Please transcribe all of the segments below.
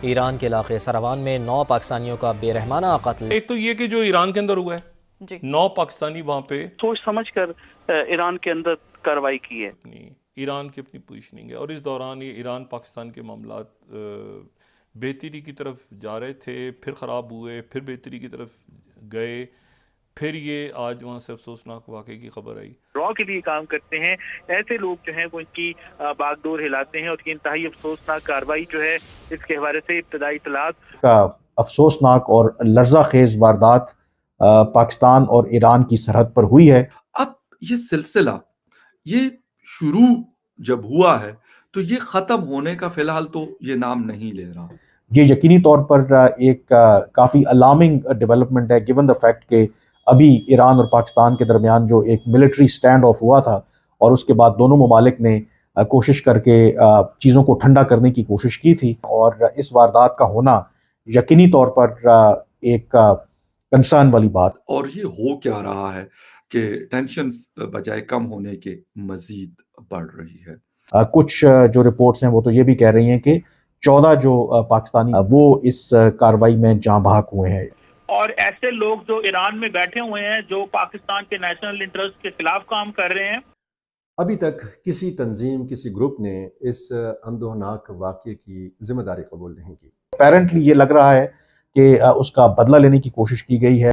ایران کے علاقے سروان میں 9 پاکستانیوں کا بے رحمانہ قتل۔ ایک تو یہ کہ جو ایران کے اندر ہوا ہے، 9 پاکستانی وہاں پہ سوچ سمجھ کر ایران کے اندر کارروائی کی ہے۔ ایران کی اپنی پوزیشننگ ہے، اور اس دوران یہ ایران پاکستان کے معاملات بہتری کی طرف جا رہے تھے، پھر خراب ہوئے، پھر بہتری کی طرف گئے، پھر یہ آج وہاں سے افسوسناک واقعے کی خبر آئی۔ را کے لیے کام کرتے ہیں ایسے لوگ جو ہیں وہ ان کی باغ ڈور ہلاتے ہیں، اور یہ انتہائی افسوسناک کارروائی جو ہے اس کے حوالے سے ابتدائی اطلاعات کا افسوسناک اور لرزہ خیز واردات پاکستان اور ایران کی سرحد پر ہوئی ہے۔ اب یہ سلسلہ یہ شروع جب ہوا ہے تو یہ ختم ہونے کا فی الحال تو یہ نام نہیں لے رہا۔ یہ یقینی طور پر ایک کافی الارمنگ ڈیولپمنٹ ہے، گیون دا فیکٹ کہ ابھی ایران اور پاکستان کے درمیان جو ایک ملٹری سٹینڈ آف ہوا تھا، اور اس کے بعد دونوں ممالک نے کوشش کر کے چیزوں کو ٹھنڈا کرنے کی کوشش کی تھی، اور اس واردات کا ہونا یقینی طور پر ایک کنسرن والی بات۔ اور یہ ہو کیا رہا ہے کہ ٹینشنز بجائے کم ہونے کے مزید بڑھ رہی ہے۔ کچھ جو رپورٹس ہیں وہ تو یہ بھی کہہ رہی ہیں کہ 14 جو پاکستانی وہ اس کارروائی میں جاں بحق ہوئے ہیں۔ اور ایسے لوگ جو ایران میں بیٹھے ہوئے ہیں جو پاکستان کے نیشنل انٹرسٹ کے خلاف کام کر رہے ہیں۔ ابھی تک کسی تنظیم، کسی گروپ نے اس اندوہناک واقعے کی ذمہ داری قبول نہیں کی۔ اپیرنٹلی یہ لگ رہا ہے کہ اس کا بدلہ لینے کی کوشش کی گئی ہے۔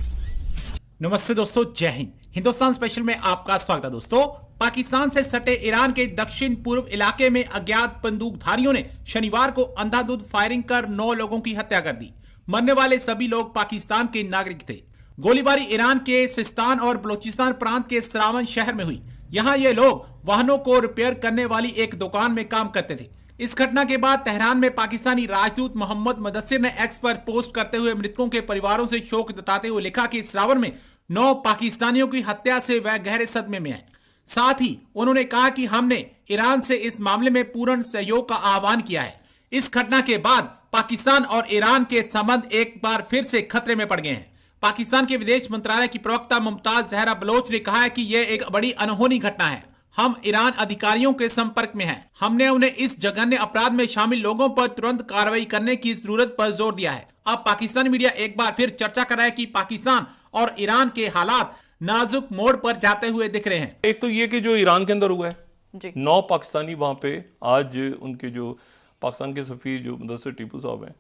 نمستے دوستو، جے ہند۔ ہندوستان اسپیشل میں آپ کا سواگت ہے دوستو۔ پاکستان سے سٹے ایران کے دکشن پورو علاقے میں اگیات بندوق دھاریوں نے شنیوار کو اندھا دھند فائرنگ کر 9 لوگوں کی ہتیا کر دی۔ مرنے والے سبھی لوگ پاکستان کے ناگرک تھے۔ گولی باری ایران کے سستان اور بلوچستان پرانت کے سراون شہر میں ہوئی۔ یہاں یہ لوگ واہنوں کو ریپیئر کرنے والی ایک دکان میں کام کرتے تھے۔ اس گھٹنا کے بعد تہران میں پاکستانی راجدوت محمد مدثر نے ایکس پر پوسٹ کرتے ہوئے مرتکوں کے پریواروں سے شوق جتاتے ہوئے لکھا کہ سراون میں 9 پاکستانیوں کی ہتیا سے وہ گہرے صدمے میں ہیں۔ ساتھ ہی انہوں نے کہا کہ ہم نے ایران سے اس معاملے میں پورن سہیوگ کا آہوان کیا ہے۔ اس گھٹنا کے بعد پاکستان اور ایران کے سمبند ایک بار پھر سے خطرے میں پڑ گئے ہیں۔ پاکستان کے ودیش منترالیہ کی پروکتا ممتاز زہرا بلوچ نے کہا ہے کہ یہ ایک بڑی انہونی گھٹنا ہے۔ ہم ایران ادھیکاریوں کے سمپرک میں ہیں۔ ہم نے انہیں اس جگن اپرادھ میں شامل لوگوں پر ترنت کارروائی کرنے کی ضرورت پر زور دیا ہے۔ اب پاکستانی میڈیا ایک بار پھر چرچا کر رہا ہے کہ پاکستان اور ایران کے حالات نازک موڑ پر جاتے ہوئے دکھ رہے ہیں۔ ایک تو یہ کہ جو ایران کے اندر ہوا ہے، 9 پاکستانی وہاں پہ آج ان کے جو پاکستان کے سفیر جو مدثر ٹیپو صاحب ہیں،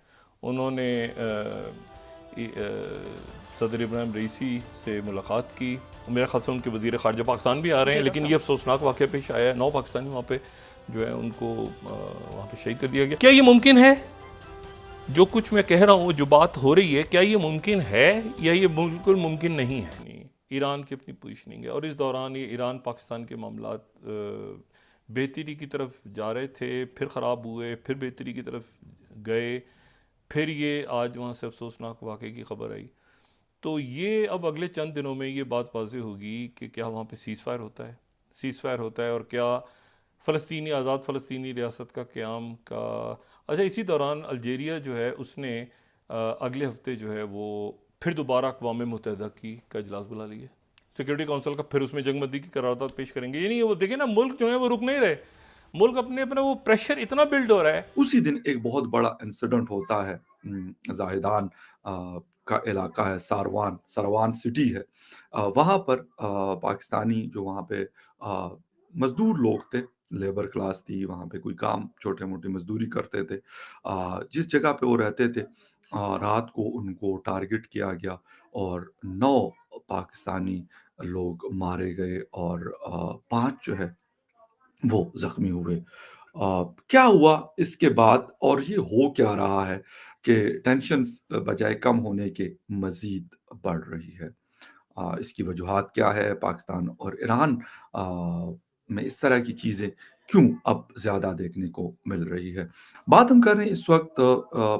انہوں نے صدر ابراہیم رئیسی سے ملاقات کی۔ میرے خیال سے ان کے وزیر خارجہ پاکستان بھی آ رہے ہیں، لیکن یہ افسوسناک واقعہ پیش آیا ہے، 9 پاکستانی وہاں پہ جو ہے ان کو وہاں پہ شہید کر دیا گیا۔ کیا یہ ممکن ہے؟ جو کچھ میں کہہ رہا ہوں، جو بات ہو رہی ہے، کیا یہ ممکن ہے یا یہ بالکل ممکن نہیں ہے؟ ایران کی اپنی پوزیشننگ ہے، اور اس دوران یہ ایران پاکستان کے معاملات بہتری کی طرف جا رہے تھے، پھر خراب ہوئے، پھر بہتری کی طرف گئے، پھر یہ آج وہاں سے افسوسناک واقعے کی خبر آئی۔ تو یہ اب اگلے چند دنوں میں یہ بات واضح ہوگی کہ کیا وہاں پہ سیز فائر ہوتا ہے اور کیا فلسطینی آزاد فلسطینی ریاست کا قیام کا۔ اچھا، اسی دوران الجیریا جو ہے اس نے اگلے ہفتے جو ہے وہ پھر دوبارہ اقوام متحدہ کا اجلاس بلا لیا، سیکورٹی کونسل کا، پھر اس میں جنگ بندی کی قرارداد پیش کریں گے۔ یعنی وہ دیکھیں نا، ملک جو ہے وہ رک نہیں رہے، ملک اپنا وہ پریشر اتنا بلڈ ہو رہا ہے۔ اسی دن ایک بہت بڑا انسیڈنٹ ہوتا ہے، زاہدان کا علاقہ ہے، سروان سٹی ہے، وہاں پر پاکستانی جو وہاں پہ مزدور لوگ تھے، لیبر کلاس تھی، وہاں پہ کوئی کام چھوٹے موٹی مزدوری کرتے تھے، جس جگہ پہ وہ رہتے تھے، رات کو ان کو ٹارگٹ کیا گیا اور 9 پاکستانی لوگ مارے گئے اور 5 جو ہے وہ زخمی ہوئے۔ کیا ہوا اس کے بعد، اور یہ ہو کیا رہا ہے کہ ٹینشنز بجائے کم ہونے کے مزید بڑھ رہی ہے؟ اس کی وجوہات کیا ہے؟ پاکستان اور ایران میں اس طرح کی چیزیں کیوں اب زیادہ دیکھنے کو مل رہی ہے؟ بات ہم کر رہے ہیں اس وقت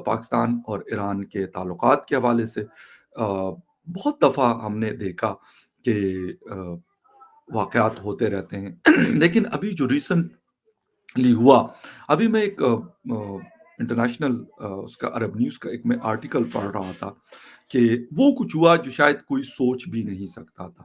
پاکستان اور ایران کے تعلقات کے حوالے سے۔ بہت دفعہ ہم نے دیکھا کہ واقعات ہوتے رہتے ہیں، لیکن ابھی جو ریسنٹلی ہوا، ابھی میں ایک انٹرنیشنل اس کا عرب نیوز کا ایک میں آرٹیکل پڑھ رہا تھا کہ وہ کچھ ہوا جو شاید کوئی سوچ بھی نہیں سکتا تھا۔